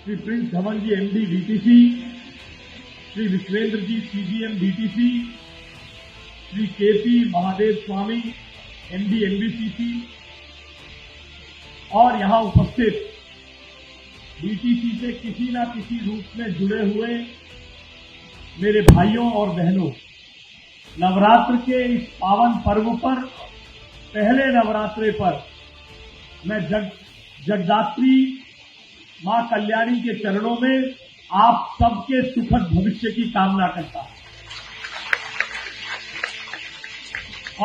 Shri Prince Dhawan ji MD DTC, Shri Vishwendra ji CGM DTC, Shri KP Mahadev Swami MD NBCC और यहां उपस्थित डीटीसी से किसी न किसी रूप में जुड़े हुए मेरे भाइयों और बहनों, नवरात्र के इस पावन पर्व पर, पहले नवरात्रे पर मैं जगदात्री मां कल्याणी के चरणों में आप सबके सुखद भविष्य की कामना करता हूं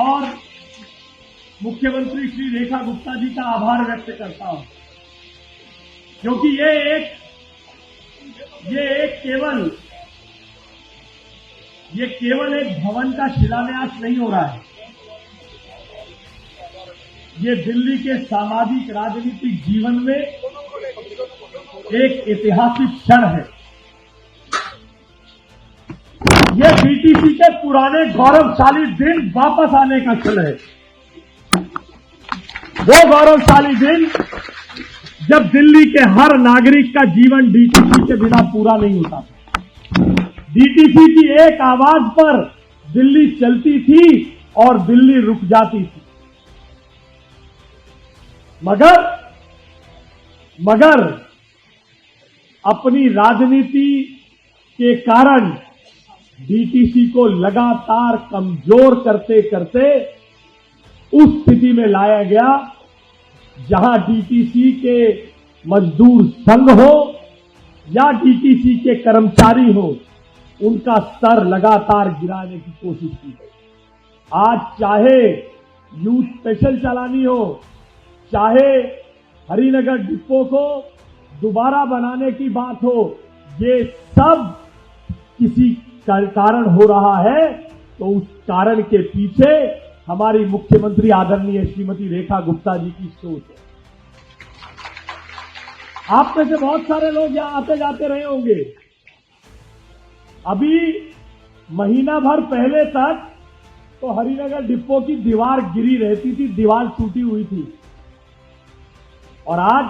और मुख्यमंत्री श्री रेखा गुप्ता जी का आभार व्यक्त करता हूं, क्योंकि ये केवल एक भवन का शिलान्यास नहीं हो रहा है। ये दिल्ली के सामाजिक राजनीतिक जीवन में एक ऐतिहासिक क्षण है। ये डीटीसी के पुराने गौरवशाली दिन वापस आने का क्षण है। वो गौरवशाली दिन जब दिल्ली के हर नागरिक का जीवन डीटीसी के बिना पूरा नहीं होता था। डीटीसी की एक आवाज पर दिल्ली चलती थी और दिल्ली रुक जाती थी। मगर अपनी राजनीति के कारण डीटीसी को लगातार कमजोर करते करते उस स्थिति में लाया गया जहां डीटीसी के मजदूर संघ हो या डीटीसी के कर्मचारी हो, उनका स्तर लगातार गिराने की कोशिश की गई। आज चाहे यूथ स्पेशल चलानी हो, चाहे हरिनगर डिपो को दोबारा बनाने की बात हो, ये सब किसी कारण हो रहा है तो उस कारण के पीछे हमारी मुख्यमंत्री आदरणीय श्रीमती रेखा गुप्ता जी की सोच है। आप में से बहुत सारे लोग यहां आते जाते रहे होंगे। अभी महीना भर पहले तक तो हरिनगर डिपो की दीवार गिरी रहती थी, दीवार टूटी हुई थी, और आज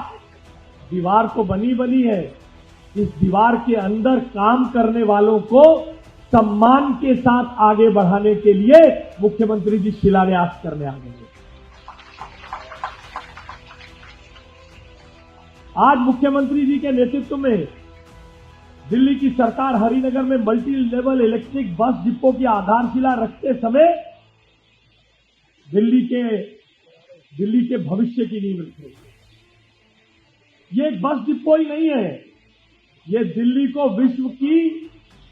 दीवार तो बनी है। इस दीवार के अंदर काम करने वालों को सम्मान के साथ आगे बढ़ाने के लिए मुख्यमंत्री जी शिलान्यास करने आ गए हैं। आज मुख्यमंत्री जी के नेतृत्व में दिल्ली की सरकार हरिनगर में multi level electric bus depot की आधारशिला रखते समय दिल्ली के भविष्य की नींव रखेगी। ये एक बस डिपो ही नहीं है, ये दिल्ली को विश्व की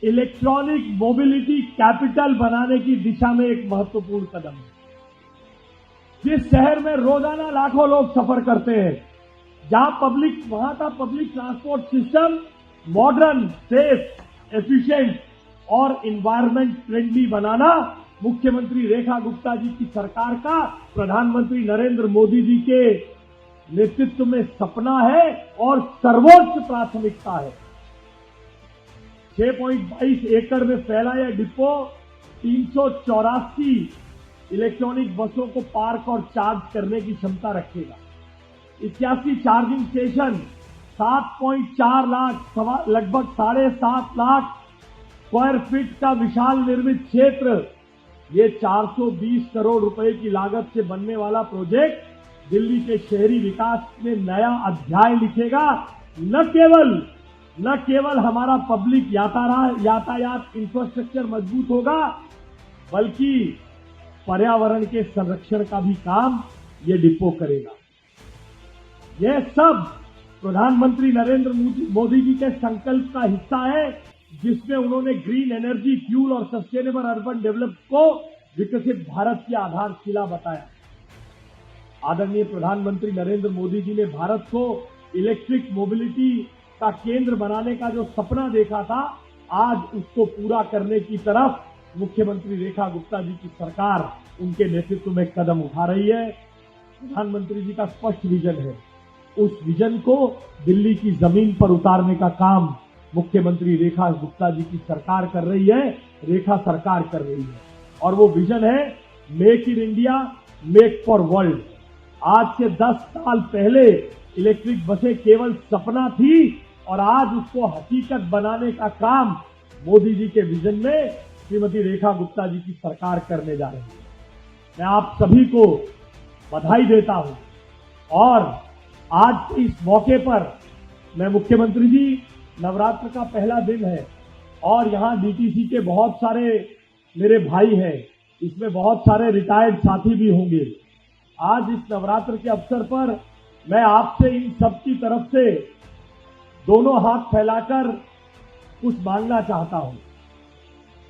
इलेक्ट्रॉनिक मोबिलिटी कैपिटल बनाने की दिशा में एक महत्वपूर्ण कदम है। जिस शहर में रोजाना लाखों लोग सफर करते हैं, वहां का public transport system modern, safe, efficient और एनवायरमेंट फ्रेंडली बनाना मुख्यमंत्री रेखा गुप्ता जी की सरकार का, प्रधानमंत्री नरेंद्र मोदी जी के नेतृत्व में सपना है और सर्वोच्च प्राथमिकता है। 6.22 एकड़ में फैला यह डिपो 384 इलेक्ट्रॉनिक बसों को पार्क और चार्ज करने की क्षमता रखेगा। 81 चार्जिंग स्टेशन, 7.4 लाख, लगभग 7.5 लाख स्क्वायर फीट का विशाल निर्मित क्षेत्र, ये 420 करोड़ रुपए की लागत से बनने वाला प्रोजेक्ट दिल्ली के शहरी विकास में नया अध्याय लिखेगा। न केवल हमारा पब्लिक यातायात इंफ्रास्ट्रक्चर मजबूत होगा, बल्कि पर्यावरण के संरक्षण का भी काम ये डिपो करेगा। यह सब प्रधानमंत्री नरेंद्र मोदी जी के संकल्प का हिस्सा है, जिसमें उन्होंने ग्रीन एनर्जी, फ्यूल और सस्टेनेबल अर्बन डेवलप को विकसित भारत की आधारशिला बताया। आदरणीय प्रधानमंत्री नरेंद्र मोदी जी ने भारत को इलेक्ट्रिक मोबिलिटी का केंद्र बनाने का जो सपना देखा था, आज उसको पूरा करने की तरफ मुख्यमंत्री रेखा गुप्ता जी की सरकार उनके नेतृत्व में कदम उठा रही है। प्रधानमंत्री जी का स्पष्ट विजन है, उस विजन को दिल्ली की जमीन पर उतारने का काम मुख्यमंत्री रेखा गुप्ता जी की सरकार कर रही है, रेखा सरकार कर रही है। और वो विजन है make in India, make for world. आज से 10 साल पहले इलेक्ट्रिक बसें केवल सपना थी, और आज उसको हकीकत बनाने का काम मोदी जी के विजन में श्रीमती रेखा गुप्ता जी की सरकार करने जा रही है। मैं आप सभी को बधाई देता हूं और आज के इस मौके पर मैं मुख्यमंत्री जी, नवरात्र का पहला दिन है और यहां डीटीसी के बहुत सारे मेरे भाई हैं, इसमें बहुत सारे रिटायर्ड साथी भी होंगे। आज इस नवरात्र के अवसर पर मैं आपसे इन सब की तरफ से दोनों हाथ फैलाकर कुछ मांगना चाहता हूं।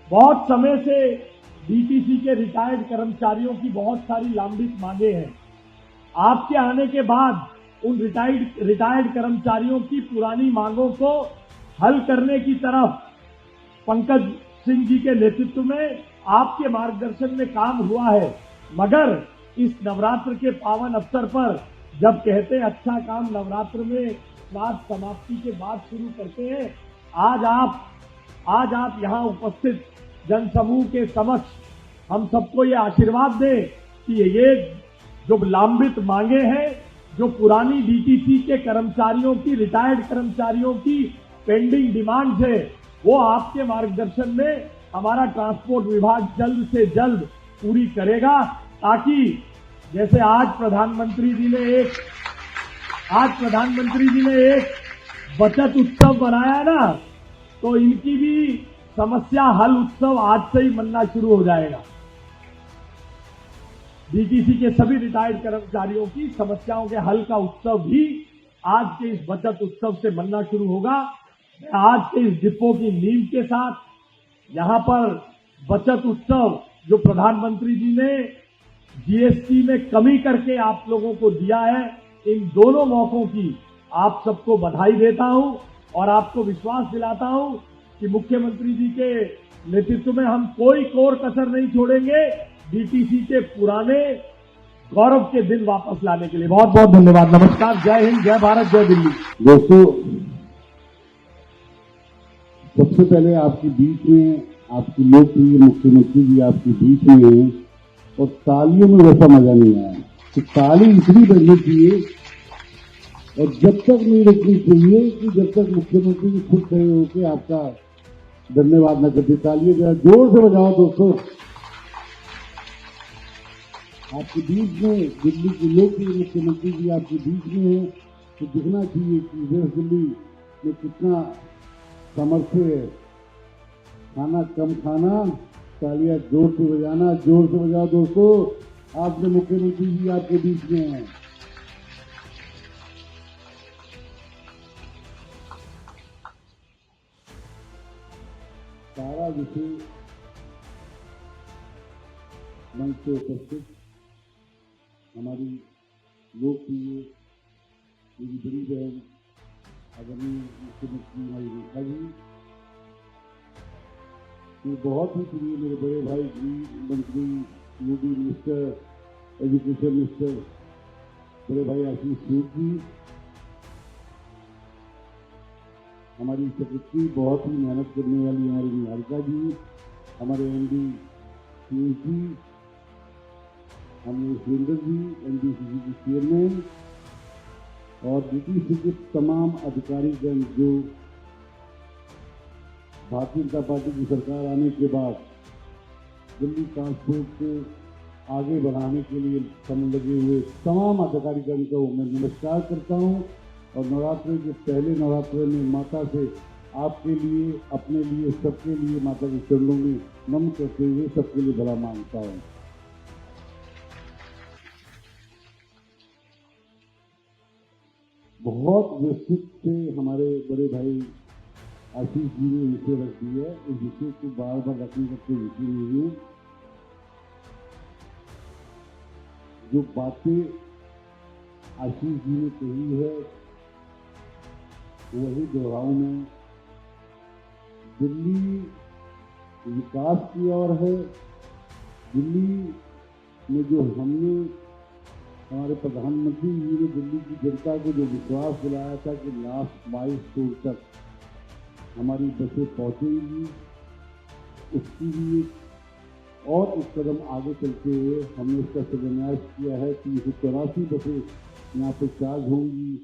बहुत समय से डीटीसी के रिटायर्ड कर्मचारियों की बहुत सारी लंबित मांगे हैं। आपके आने के बाद उन रिटायर्ड कर्मचारियों की पुरानी मांगों को हल करने की तरफ पंकज सिंह जी के नेतृत्व में आपके मार्गदर्शन में काम हुआ है। मगर इस नवरात्र के पावन अवसर पर जब कहते हैं अच्छा काम नवरात्र में श्राद्ध समाप्ति के बाद शुरू करते हैं, आज आप यहां उपस्थित जनसमूह के समक्ष हम सबको ये आशीर्वाद दें कि ये जो लंबित मांगे हैं, जो पुरानी डीटीसी के कर्मचारियों की, रिटायर्ड कर्मचारियों की पेंडिंग डिमांड्स है, वो आपके मार्गदर्शन में हमारा ट्रांसपोर्ट विभाग जल्द से जल्द पूरी करेगा, ताकि जैसे आज प्रधानमंत्री जी ने एक बचत उत्सव बनाया ना, तो इनकी भी समस्या हल उत्सव आज से ही मनना शुरू हो जाएगा। डीटीसी के सभी रिटायर्ड कर्मचारियों की समस्याओं के हल का उत्सव भी आज के इस बचत उत्सव से मनना शुरू होगा। आज के इस डिपो की नींव के साथ यहां पर बचत उत्सव जो प्रधानमंत्री जी ने जीएसटी में कमी करके आप लोगों को दिया है, इन दोनों मौकों की आप सबको बधाई देता हूं और आपको विश्वास दिलाता हूं कि मुख्यमंत्री जी के नेतृत्व में हम कोई कोर कसर नहीं छोड़ेंगे डीटीसी के पुराने गौरव के दिन वापस लाने के लिए। बहुत बहुत धन्यवाद। नमस्कार। जय हिंद, जय भारत, जय दिल्ली। दोस्तों, सबसे पहले आपके बीच में आपकी लोकप्रिय मुख्यमंत्री जी आपके बीच में हैं और तालियों में वैसा मजा नहीं आया। तो ताली इतनी बजनी चाहिए और जब तक नहीं रुकनी चाहिए कि जब तक मुख्यमंत्री जी खुद खड़े होकर आपका धन्यवाद न करते। तालियां जरा जोर से बजाओ दोस्तों। आपके बीच में दिल्ली के लोकप्रिय मुख्यमंत्री जी आपके बीच में हैं, तो दिखना चाहिए कि वेस्ट दिल्ली में कितना सामर्थ्य है। खाना कम खाना, तालियां जोर से बजाना, जोर से बजाओ दोस्तों। आपने मुख्यमंत्री जी आपके बीच में हैं। सारा विषय मंच से उपस्थित हमारी लोकप्रिय मेरी बड़ी बहन आदरणीय मुख्यमंत्री हमारी रेखा जी, ये बहुत ही प्रिय मेरे बड़े भाई गृह मंत्री, यूडी मिनिस्टर, एजुकेशन मिनिस्टर बड़े भाई आशीष सूद जी, हमारी सेक्रेटरी बहुत ही मेहनत करने वाली हमारी निहारिका जी, हमारे एमडी सुरेश जी, हमारे सुरेंद्र जी एनडीसीसी के चेयरमैन और डीटीसी के तमाम अधिकारीगण जो भारतीय जनता पार्टी की सरकार आने के बाद दिल्ली ट्रांसपोर्ट को आगे बढ़ाने के लिए लगे हुए तमाम अधिकारीगण को मैं नमस्कार करता हूं और नवरात्र के पहले नवरात्र में माता से आपके लिए, अपने लिए, सबके लिए माता के चरणों में नमन करते हुए सबके लिए भला मांगता हूं। बहुत विस्तृत से हमारे बड़े भाई आशीष जी ने विषय रख दिया है। इस विषय को बार बार रखने का कोई विषय नहीं है। जो बातें आशीष जी ने कही है वही दोहराऊं मैं। दिल्ली विकास की ओर है। दिल्ली में जो हमने हमारे प्रधानमंत्री जी ने दिल्ली की जनता को जो विश्वास दिलाया था कि लास्ट माइलस्टोन तक हमारी बसें पहुंचेंगी, उसकी लिए और एक कदम आगे चलते हुए हमने उसका शिलान्यास किया है कि 184 बसें यहाँ पर चार्ज होंगी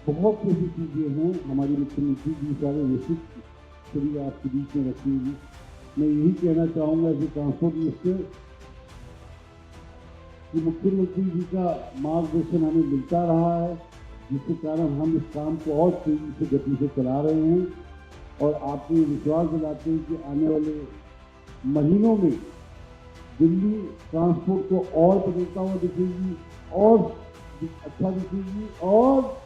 बहुत सी ऐसी चीजें हैं हमारी मुख्यमंत्री जी सारे विशिष्ट चलिए आपके बीच में रखेंगी। मैं यही कहना चाहूंगा कि ट्रांसपोर्ट मिनिस्टर कि मुख्यमंत्री जी का मार्गदर्शन हमें मिलता रहा है, जिसके कारण हम इस काम को और तेजी से गति से चला रहे हैं और आपको ये विश्वास दिलाते हैं कि आने वाले महीनों में दिल्ली ट्रांसपोर्ट को और बदलता हुआ दिखेगी और अच्छा दिखेगी और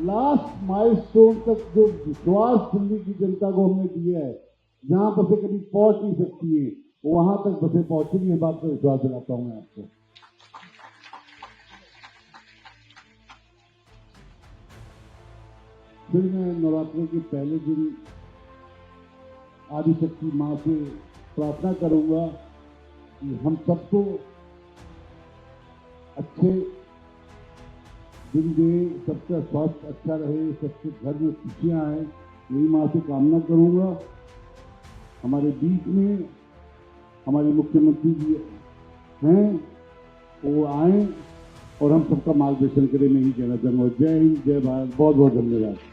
लास्ट माइलस्टोन तक जो विश्वास दिल्ली की जनता को हमने दिया है, जहां बसें कभी पहुंच नहीं सकती है, वहां तक बसें पहुंचेंगी। इस बात का विश्वास दिलाता हूं मैं आपको। फिर मैं नवरात्रि के पहले दिन आदिशक्ति मां से प्रार्थना करूंगा कि हम सबको अच्छे दिन दे, सबका स्वास्थ्य अच्छा रहे, सबके घर में खुशियां आए, यही मां से कामना करूंगा। हमारे बीच में हमारे मुख्यमंत्री जी हैं, वो आए और हम सबका मार्गदर्शन करें, मैं ही कहना चाहूंगा। जय हिंद, जय भारत, बहुत बहुत धन्यवाद।